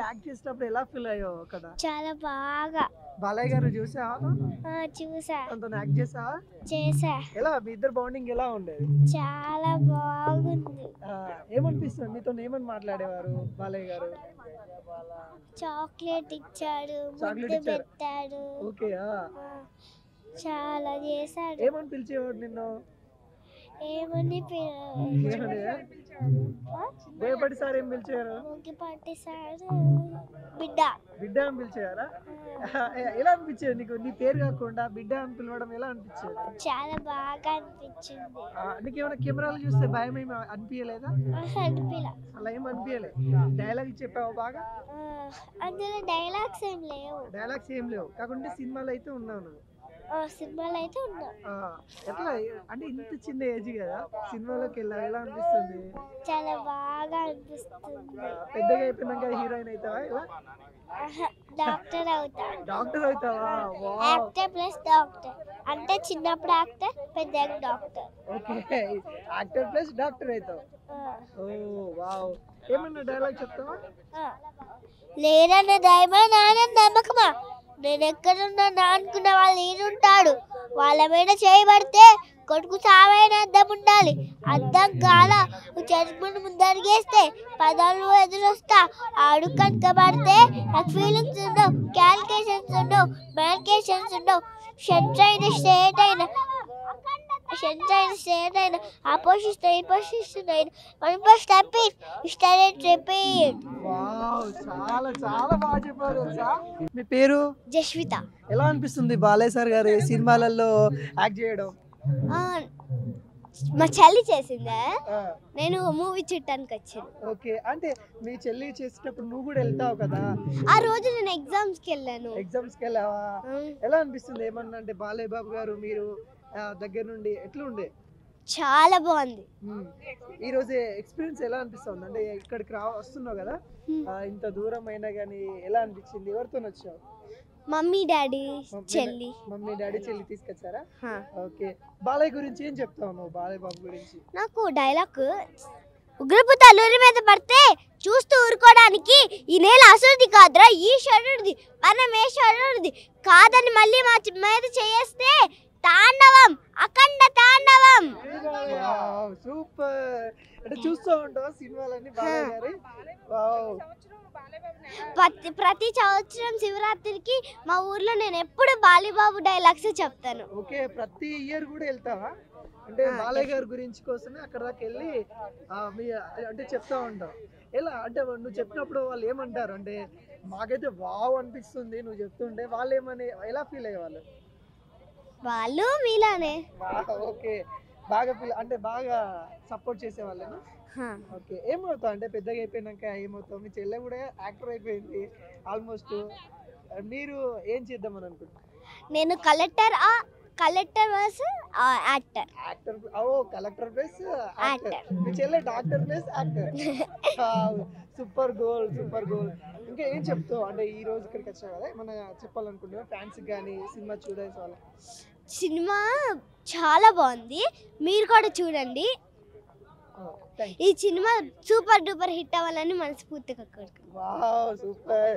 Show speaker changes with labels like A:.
A: Act చేసేటప్పుడు ఎలా feel అయ్యావు అక్కడ?
B: చాలా బాగా
A: బాలయ్య గారు చూసావా?
B: చూసా,
A: తనతో యాక్ట్ చేసావా?
B: చేసా.
A: ఎలా మీ ఇద్దరు బాండింగ్ ఎలా ఉండేది?
B: చాలా బాగుంది.
A: ఏమనిపిస్తుంది మీతో? ఏమని మాట్లాడేవారు బాలయ్య గారు?
B: చాక్లెట్ ఇచ్చాడు,
A: చాక్లెట్
B: ముద్దు
A: ఇచ్చారు.
B: పెట్టాడు,
A: ఓకే.
B: చాలా చేశాడు.
A: ఏమని పిలిచేవాడు నిన్ను?
B: ఏమని
A: ఏమని? భయపడి సార్ ఏం పిలిచారు?
B: ముగ్గు పట్టేశాడు, బిడ్డ.
A: బిడ్డ అని పిలిచేవారా? ఎలా అనిపించేది నీకు? నీ పేరు కాకుండా బిడ్డ అని పిలవడం ఎలా అనిపించేది?
B: చాలా బాగా అనిపించింది.
A: నీకేమైనా కెమెరాలు చూస్తే భయం ఏమి అనిపించలేదా?
B: అనిపిలా.
A: అలా ఏం అనిపించలే. డైలాగ్ చెప్పావు బాగా?
B: అందులో డైలాగ్స్ ఏం లేవు.
A: డైలాగ్స్ ఏం లేవు, కాకుంటే సినిమాలో అయితే ఉన్నావు నువ్వు.
B: సినిమాలు అయితే ఉన్నా.
A: ఎట్లా అంటే ఇంత చిన్న ఏజ్ కదా, సినిమాలోకి వెళ్ళా ఎలా అనిపిస్తుంది?
B: చాలా బాగా అనిపిస్తుంది.
A: పెద్దగా అయిపోయినాక హీరోయిన్ అవుతావా? ఇలా
B: డాక్టర్ అవుతా.
A: డాక్టర్ అవుతావా?
B: యాక్టర్ ప్లస్ డాక్టర్ అంటే చిన్నప్పుడు యాక్టర్, పెద్ద doctor.
A: Okay, actor plus doctor అవుతావు. ఓ వావ్. ఏమన్నా డైలాగ్ చెప్తావా?
B: లేదన్న దైవా నాన్న నమ్మకమా, నేను ఎక్కడున్నా అనుకున్న వాళ్ళు ఈడుంటాడు, వాళ్ళ మీద చేయబడితే కొడుకు సావైన అద్దం ఉండాలి, అద్దం కాల చదువుకుని ముందడిగేస్తే పదాలు ఎదురొస్తా, ఆడు కనుకబడితే నాకు ఫీలింగ్స్ ఉండవు, క్యాలిక్యులేషన్స్ ఉండవు, మ్యాలిక్యులేషన్స్ ఉండవు, సెంట్రైన స్టేట్ అయినా అపోజిషన్
A: చాలా చాలా బాగా చెప్పారు. మీ పేరు?
B: జస్విత.
A: ఎలా అనిపిస్తుంది బాలయ్య సార్ గారు సినిమాలలో యాక్ట్ చేయడం?
B: మా చెల్లి చేసిందా, నేను మూవీ చూడటానికి వచ్చాను.
A: ఓకే, అంటే మీ చెల్లి చేసేటప్పుడు నువ్వు కూడా వెళ్తావు కదా?
B: ఆ రోజు నేను ఎగ్జామ్స్కి వెళ్ళాను.
A: ఎగ్జామ్స్కి వెళ్ళావా? ఎలా అనిపిస్తుంది? ఏమన్నా అంటే బాలయ్య బాబు గారు మీరు దగ్గర నుండి ఎట్లా ఉండే?
B: చాలా బాగుంది.
A: ఈ రోజు ఎక్స్పీరియన్స్ ఎలా అనిపిస్తుంది? అంటే ఇక్కడికి వస్తున్నావు కదా, ఇంత దూరం అయినా కానీ ఎలా అనిపించింది? ఎవరితో వచ్చావు?
B: మమ్మీ డాడీ చెల్లి.
A: మమ్మీ డాడీ చెల్లి తీసుకొచ్చారా? ఓకే, బాలయ్య గురించి ఏం చెప్తావు నువ్వు? బాలయ్య బాబు గురించి
B: నాకు డైలాగ్, ఉగ్రపు తల్లూరి మీద పడితే చూస్తూ ఊరుకోవడానికి ఈ నేల అసురుది కాదురా ఈశ్వరుడిది, పరమేశ్వరుడిది కాదని మళ్ళీ మా మీద చేస్తే తాండవం, అఖండ తాండవం.
A: సూపర్. అంటే చూస్తూ ఉంటావా సినిమాలన్నీ బాలయ్య గారి?
B: ప్రతి సంవత్సరం శివరాత్రికి మా ఊర్లో నేను ఎప్పుడు బాలీబాబు డైలాగ్స్ చెప్తాను.
A: ఓకే, ప్రతి ఇయర్ కూడా వెళ్తావా? అంటే బాలయ్య గారి గురించి కోసమే అక్కడ దాకా వెళ్ళి అంటే చెప్తా ఉంటావు. ఎలా అంటే నువ్వు చెప్పినప్పుడు వాళ్ళు ఏమంటారు? అంటే మాకైతే వావ్ అనిపిస్తుంది నువ్వు చెప్తుంటే, వాళ్ళు ఏమని ఎలా ఫీల్ అయ్యేవాళ్ళు?
B: వాళ్ళు మీలానే.
A: ఓకే, బాగా అంటే బాగా సపోర్ట్ చేసేవాళ్ళేనా? ఓకే, ఏమవుతావు అంటే పెద్దగా అయిపోయినాక ఏమవుతావు? మీ చెల్లె కూడా యాక్టర్ అయిపోయింది ఆల్మోస్ట్, మీరు ఏం చేద్దామని అనుకుంటున్నారు?
B: నేను collector plus actor.
A: Collector plus actor. మీ చెల్లె doctor plus actor. Super goal, super goal. ఇంకా ఏం చెప్తావు? అంటే ఈ రోజు ఇక్కడికి వచ్చావు కదా, ఏమన్నా చెప్పాలనుకుంటున్నా ఫ్యాన్స్ కానీ సినిమా చూడేసి వాళ్ళ?
B: సినిమా చాలా బాగుంది, మీరు కూడా చూడండి. ఈ సినిమా సూపర్ డూపర్ హిట్ అవ్వాలని మనస్ఫూర్తిగా కోరుకుంటున్నాను.
A: Wow, super.